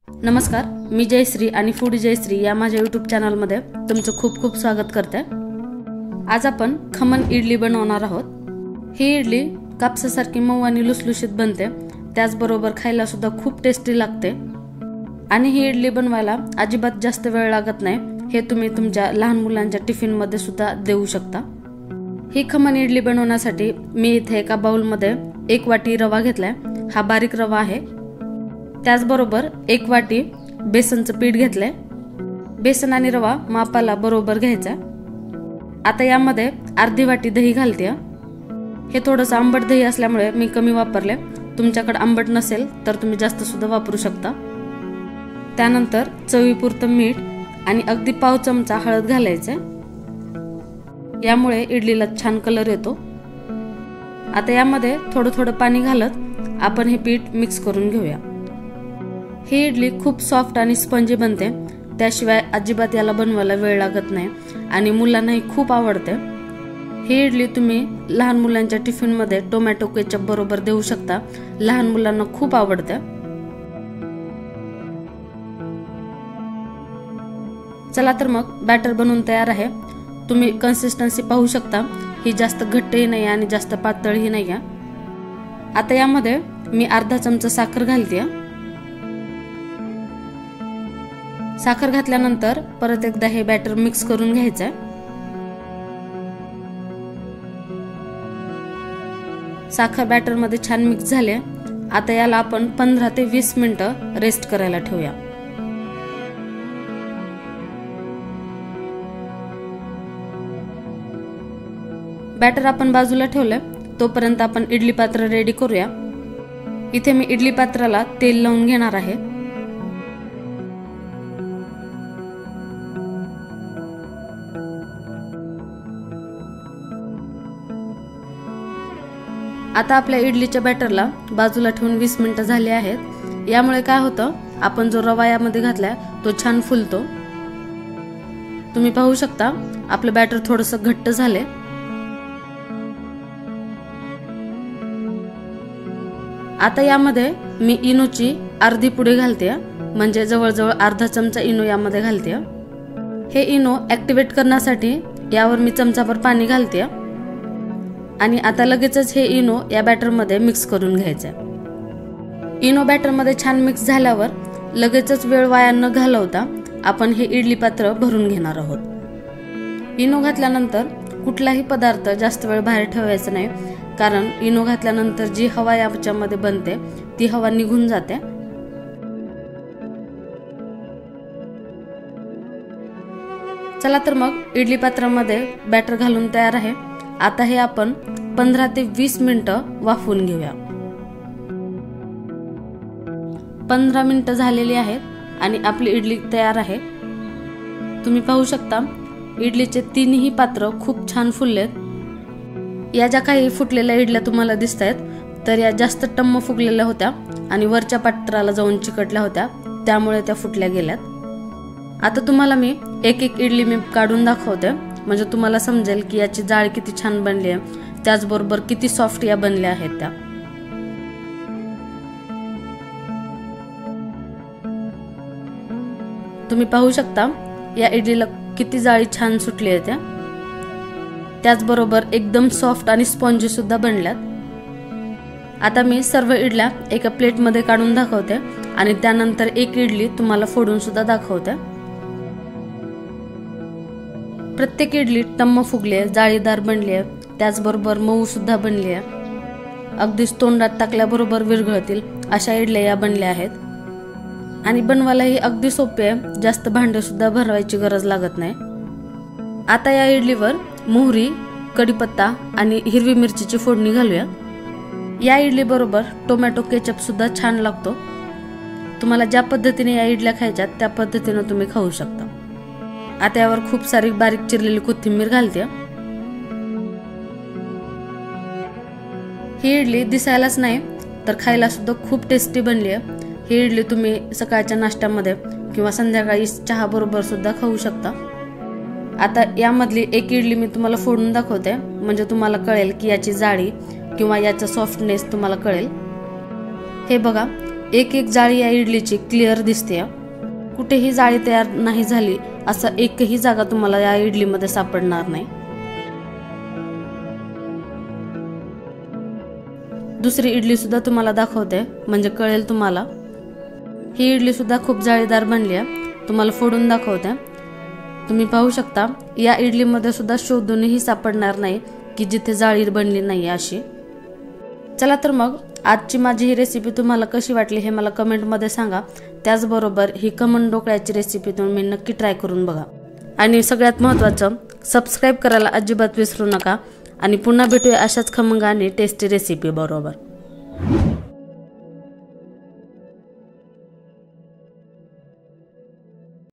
नमस्कार, मी जयश्री आणि फूड जयश्री या माझ्या यूट्यूब चॅनलमध्ये तुमचं खूप खूप स्वागत करते। आज आपण खमण इडली बनवणार आहोत। ही इडली कापसासारखी मऊ आणि लुसलुशीत बनते, त्याचबरोबर खायला सुद्धा खूप टेस्टी लागते आणि ही इडली बनवायला अजिबात जास्त वेळ लागत नाही। हे तुम्ही तुमच्या लहान मुलांच्या टिफिन मध्ये सुद्धा देऊ शकता। ही खमण इडली बनवण्यासाठी मी इथे एका बाउलमध्ये 1 वाटी रवा घेतलाय। हा बारीक रवा आहे। त्याचबरोबर 1 वाटी बेसनचं पीठ घेतलंय। बेसन आणि रवा मापाला बरोबर घ्यायचा। आता यामध्ये अर्धी वाटी दही घालते। हे थोडंसं आंबट दही असल्यामुळे मी कमी वापरले। तुमच्याकडे आंबट नसेल तर तुम्ही जास्त सुद्धा वापरू शकता। त्यानंतर चवीपुरतं मीठ आणि अगदी पाव चमचा हळद घालायचे। यामुळे इडलीला छान कलर येतो। आता यामध्ये थोडं थोडं पाणी घालत आपण हे पीठ मिक्स करून घेऊया। ही इडली खूप सॉफ्ट आणि स्पंजी बनते, त्याशिवाय अजिबात याला बनवायला वेळ लागत नाही आणि मुलांनाही खूप आवडते। ही इडली तुम्ही लहान मुलांच्या टिफिन मध्ये टोमॅटो केचप बरोबर देऊ शकता। लहान मुलांना खूप आवडते। चला तर मग बॅटर बनवून तयार आहे। तुम्ही कन्सिस्टन्सी पाहू शकता, ही जास्त घट्टही नाही आणि जास्त पातळही नाही आहे। आता यामध्ये मी अर्धा चमचा साखर घालते। साखर घातल्यानंतर परत एकदा हे बॅटर मिक्स करून घ्यायचं। साखर बॅटर मध्ये छान मिक्स झाले। आता याला आपण 15 ते 20 मिनिटं रेस्ट करायला ठेवूया। बॅटर आपण बाजूला ठेवले, तोपर्यंत आपण इडली पात्र रेडी करूया। इथे मी इडली पात्राला तेल लावून घेणार आहे। आता आपल्या इडलीच्या बॅटरला बाजूला ठेवून 20 मिनिटं झाली आहेत। यामुळे काय होतं, आपण जो रवा यामध्ये घातलाय तो छान फुलतो। तुम्ही पाहू शकता आपलं बॅटर थोडंसं घट्ट झाले। आता यामध्ये मी इनोची अर्धी पुडी घालते, म्हणजे जवळजवळ अर्धा चमचा इनो यामध्ये घालते। हे इनो ऍक्टिव्हेट करण्यासाठी यावर मी चमचाभर पाणी घालते आणि आता लगेचच हे इनो या बॅटर मध्ये मिक्स करून घ्यायचं। इनो बॅटर मध्ये छान मिक्स झाल्यावर लगेचच वेळ वाया न घालवता आपण हे इडली पात्र भरून घेणार आहोत। इनो घातल्यानंतर कुठलाही पदार्थ जास्त वेळ बाहेर ठेवायचा नाही, कारण इनो घातल्यानंतर जी हवा याच्यामध्ये बनते ती हवा निघून जाते। चला तर मग इडली पात्रामध्ये बॅटर घालून तयार आहे। आता हे आपण 15 ते 20 मिनिटं वाफवून घेऊया। 15 मिनिटं झालेली आहेत आणि आपली इडली तयार आहे। तुम्ही पाहू शकता इडलीचे तीनही पात्र खूप छान फुललेत। या ज्या काही फुटलेल्या इडल्या तुम्हाला दिसत आहेत तर या जास्त टम्म फुगलेल्या होत्या आणि वरच्या पात्राला जाऊन चिकटल्या होत्या, त्यामुळे त्या फुटल्या गेल्यात। आता तुम्हाला मी एक एक इडली मी काढून दाखवते, म्हणजे तुम्हाला समजेल की याची जाळ किती छान बनली आहे, त्याचबरोबर किती सॉफ्ट या बनल्या आहेत त्या। तुम्ही पाहू शकता या इडलीला किती जाळी छान सुटली आहे, त्याचबरोबर एकदम सॉफ्ट आणि स्पॉन्जी सुद्धा बनल्यात। आता मी सर्व इडल्या एका प्लेट मध्ये काढून दाखवते आणि त्यानंतर एक इडली तुम्हाला फोडून सुद्धा दाखवते। प्रत्येक इडली टम्म फुगली आहे, जाळीदार बनली आहे, त्याचबरोबर मऊ सुद्धा बनली आहे। अगदीच तोंडात टाकल्याबरोबर विरघळतील अशा इडल्या या बनल्या आहेत आणि बनवायलाही अगदी सोपे आहे। जास्त भांडे सुद्धा भरवायची गरज लागत नाही। आता या इडलीवर मोहरी, कढीपत्ता आणि हिरवी मिरचीची फोडणी घालूया। या इडली बरोबर टोमॅटो केचप सुद्धा छान लागतो। तुम्हाला ज्या पद्धतीने या इडल्या खायच्यात त्या पद्धतीने तुम्ही खाऊ शकता। आता यावर खूप सारी बारीक चिरलेली कोथिंबीर घालते। ही इडली दिसायलाच नाही तर खायला सुद्धा खूप टेस्टी बनली आहे। ही इडली तुम्ही सकाळच्या नाश्त्यामध्ये किंवा संध्याकाळी चहा बरोबर सुद्धा खाऊ शकता। आता यामधली एक इडली मी तुम्हाला फोडून दाखवते, म्हणजे तुम्हाला कळेल की याची जाळी किंवा याचा सॉफ्टनेस तुम्हाला कळेल। हे बघा, एक एक जाळी या इडलीची क्लिअर दिसते. कुठेही जाळी तयार नाही झाली असं एकही जागा तुम्हाला या इडलीमध्ये सापडणार नाही. दुसरी इडली सुद्धा तुम्हाला दाखवते म्हणजे कळेल तुम्हाला. ही इडली सुद्धा खूप जाळीदार बनली आहे. तुम्हाला फोडून दाखवते. तुम्ही पाहू शकता या इडलीमध्ये सुद्धा शोधूनही सापडणार नाही की जिथे जाळी बनली नाही अशी. चला तर मग आजची माझी ही रेसिपी तुम्हाला कशी वाटली हे मला कमेंटमध्ये सांगा. त्याचबरोबर ही खमण ढोकळ्याची रेसिपी तुम्ही नक्की ट्राय करून बघा. आणि सगळ्यात महत्त्वाचं सबस्क्राईब करायला अजिबात विसरू नका. आणि पुन्हा भेटूया अशाच खमंग आणि टेस्टी रेसिपी बरोबर.